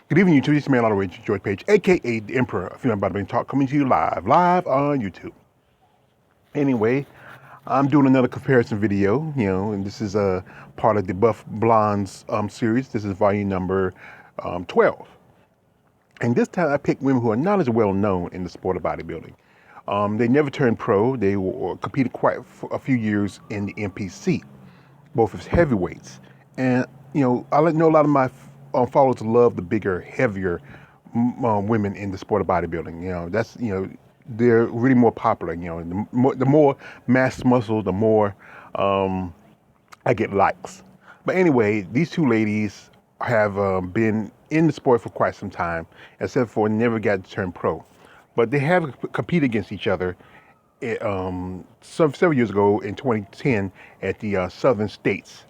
Good evening, YouTube. This is man on the way to George Page, aka the Emperor of Female Bodybuilding Talk, coming to you live on YouTube. Anyway, I'm doing another comparison video, and this is a part of the Buff Blondes series. This is volume number 12. And this time I picked women who are not as well known in the sport of bodybuilding. They never turned pro. They competed quite a few years in the NPC, both as heavyweights. And, I know a lot of my followers love the bigger, heavier women in the sport of bodybuilding. They're really more popular. The more mass muscle, the more I get likes. But anyway, these two ladies have been in the sport for quite some time, except for never got to turn pro. But they have competed against each other several years ago in 2010 at the Southern States.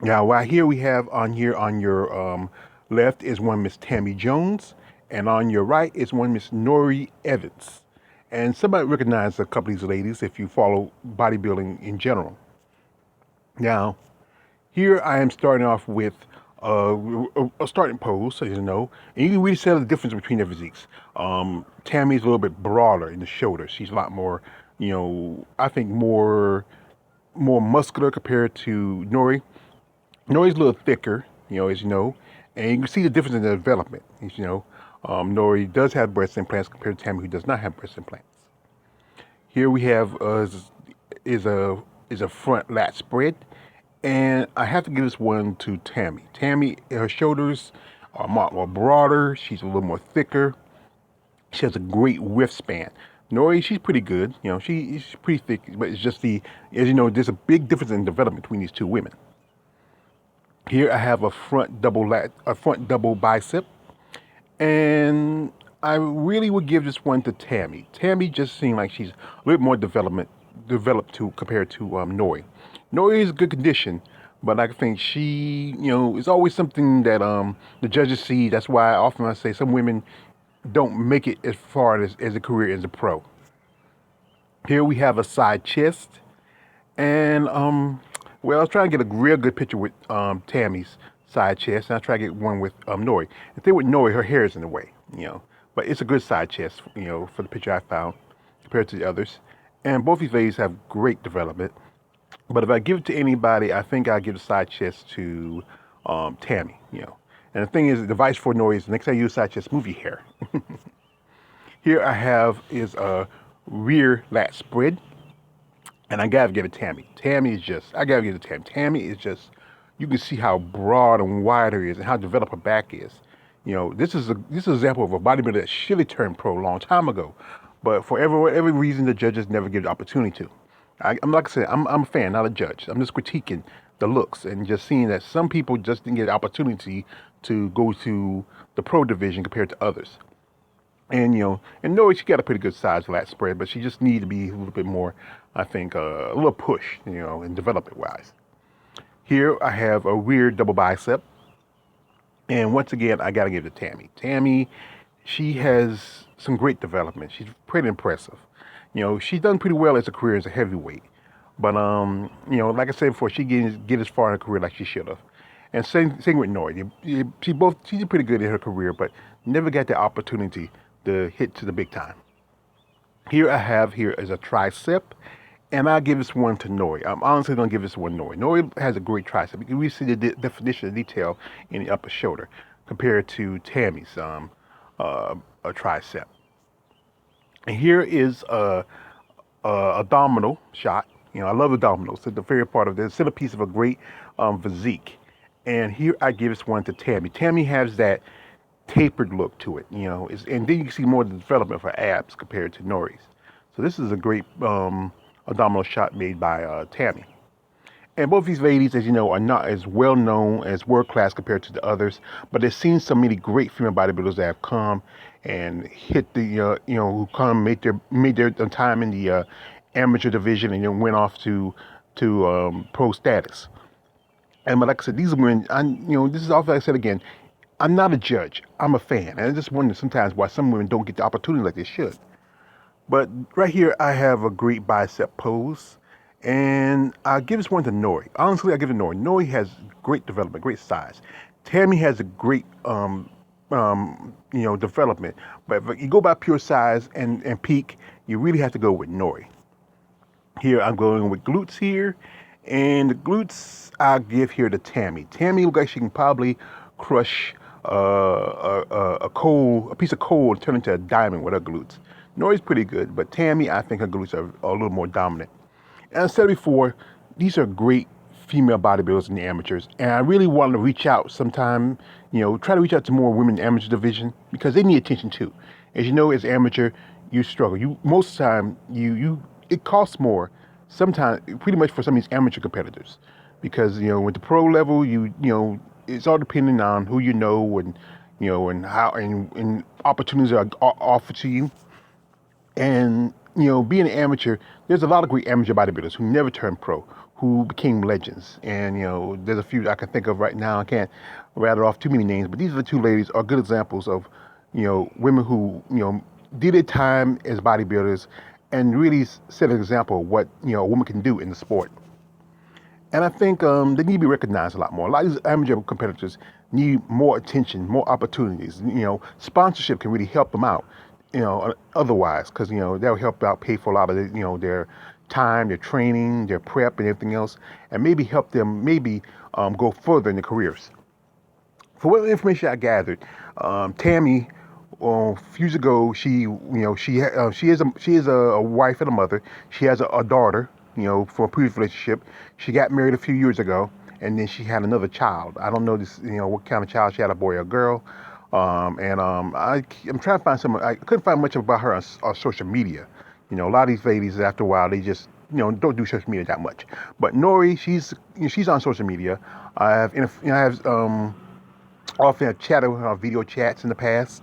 Now, right here we have on your left is one Miss Tammy Jones, and on your right is one Miss Nuriye Evans. And somebody recognize a couple of these ladies if you follow bodybuilding in general. Now, here I am starting off with a starting pose, so you know, and you can really tell the difference between their physiques. Tammy's a little bit broader in the shoulders. She's a lot more, I think more muscular compared to Nuri. Nori's a little thicker, as you know, and you can see the difference in the development. Nori does have breast implants compared to Tammy, who does not have breast implants. Here we have is a front lat spread, and I have to give this one to Tammy. Tammy, her shoulders are more broader. She's a little more thicker. She has a great width span. Nori, she's pretty good. She's pretty thick, but it's just as you know, there's a big difference in development between these two women. Here I have a front double bicep, and I really would give this one to Tammy. Tammy just seemed like she's a little more developed compared to Nori. Nori is good condition, but I think she, is always something that the judges see. That's why often I say some women don't make it as far as a career as a pro. Here we have a side chest, and well, I was trying to get a real good picture with Tammy's side chest, and I try to get one with Nori. The thing with Nori, her hair is in the way, but it's a good side chest, for the picture I found compared to the others. And both these ladies have great development. But if I give it to anybody, I think I'll give the side chest to Tammy, And the thing is, the advice for Nori is the next time you use side chest, move your hair. Here I have is a rear lat spread. And I gotta give it Tammy. I gotta give it to Tammy. Tammy is just, you can see how broad and wide her is and how developed her back is. This is an example of a bodybuilder that should have turned pro a long time ago. But for every reason, the judges never give the opportunity to. I'm like I said, I'm a fan, not a judge. I'm just critiquing the looks and just seeing that some people just didn't get the opportunity to go to the pro division compared to others. And and Nori, she got a pretty good size lat spread, but she just needed to be a little bit more, I think, a little push, in development wise. Here I have a weird double bicep, and once again I gotta give it to Tammy. Tammy, she has some great development. She's pretty impressive. She's done pretty well as a career as a heavyweight, but like I said before, she didn't get as far in her career like she should have. And same with Nori. She did pretty good in her career, but never got the opportunity to hit to the big time. Here I have is a tricep, and I'll give this one to Nori. I'm honestly going to give this one to Nori. Nori has a great tricep. You can really see the definition of detail in the upper shoulder compared to Tammy's a tricep. And here is a abdominal shot. I love abdominals. It's the favorite part of the centerpiece of a great physique. And here I give this one to Tammy. Tammy has that tapered look to it, and then you can see more of the development of her abs compared to Nori's. So this is a great abdominal shot made by Tammy. And both these ladies, as you know, are not as well known as world class compared to the others, but they've seen so many great female bodybuilders that have come and hit the, who come made their time in the amateur division and then went off to pro status. And but like I said, these women, this is all like I said again. I'm not a judge. I'm a fan. And I just wonder sometimes why some women don't get the opportunity like they should. But right here, I have a great bicep pose. And I'll give this one to Nori. Honestly, I'll give it to Nori. Nori has great development, great size. Tammy has a great development. But if you go by pure size and peak, you really have to go with Nori. Here I'm going with glutes here, and the glutes I give here to Tammy. Tammy looks like she can probably crush a piece of coal and turn into a diamond with her glutes. Nori's pretty good, but Tammy, I think her glutes are a little more dominant. And I said before, these are great female bodybuilders in the amateurs, and I really want to reach out sometime, try to reach out to more women in the amateur division because they need attention too. As you know, as amateur, you struggle. Most of the time, it costs more sometimes, pretty much for some of these amateur competitors, because with the pro level, it's all depending on who and how and opportunities are offered to you. And, being an amateur, there's a lot of great amateur bodybuilders who never turned pro, who became legends. And, there's a few I can think of right now. I can't rattle off too many names, but these are the two ladies are good examples of, women who, did their time as bodybuilders and really set an example of what, a woman can do in the sport. And I think they need to be recognized a lot more. A lot of these amateur competitors need more attention, more opportunities. Sponsorship can really help them out. Otherwise, because that'll help out pay for a lot of their time, their training, their prep, and everything else, and maybe help them go further in their careers. For what information I gathered, Tammy, a few years ago, she is a wife and a mother. She has a daughter, from a previous relationship. She got married a few years ago, and then she had another child. I don't know what kind of child she had, a boy or a girl. I'm trying to find some. I couldn't find much about her on social media. A lot of these ladies, after a while, they just don't do social media that much. But Nori, she's on social media. I have often have chatted with her on video chats in the past.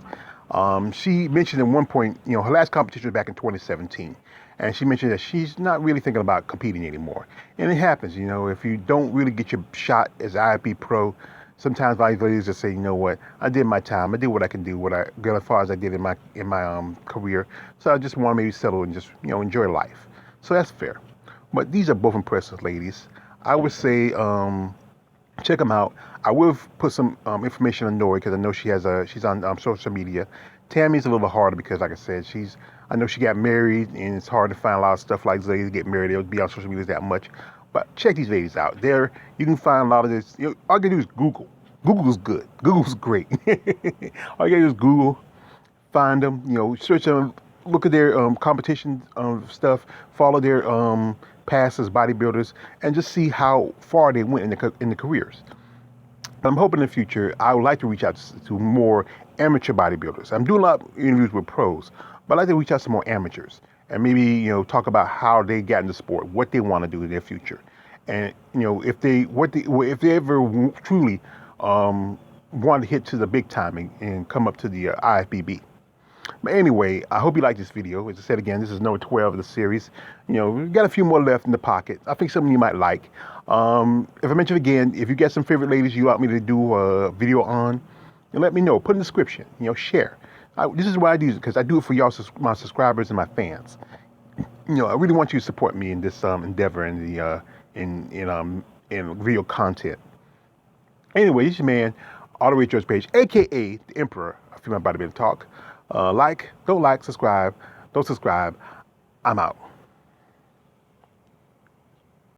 She mentioned at one point, her last competition was back in 2017. And she mentioned that she's not really thinking about competing anymore. And it happens, if you don't really get your shot as IFB pro, sometimes ladies just say, you know what, I did my time. I did what I can do, what I got as far as I did in my career. So I just want to maybe settle and just, enjoy life. So that's fair. But these are both impressive ladies. I would say, check them out. I will put some information on Nori because I know she's on social media. Tammy's a little harder because, like I said, I know she got married and it's hard to find a lot of stuff like ladies get married. They'll be on social media that much. But check these ladies out. There, you can find a lot of this. All you can do is Google. Google's good. Google's great. All you gotta do is Google, find them. Search them, look at their competition stuff, follow their past as bodybuilders, and just see how far they went in the careers. I'm hoping in the future I would like to reach out to more amateur bodybuilders. I'm doing a lot of interviews with pros, but I'd like to reach out to more amateurs and maybe talk about how they got in the sport, what they want to do in their future, and if they ever truly want to hit to the big time and come up to the IFBB. But anyway, I hope you like this video. As I said again, this is number 12 of the series. We've got a few more left in the pocket. I think some of you might like. If I mention again, if you got some favorite ladies you want me to do a video on, let me know. Put in the description. Share. This is why I do it, because I do it for y'all, my subscribers and my fans. I really want you to support me in this endeavor in the in video content. Anyway, this is your man, All the Way George Page, aka the Emperor of Female Bodybuilding Talk. Don't like, subscribe, don't subscribe. I'm out.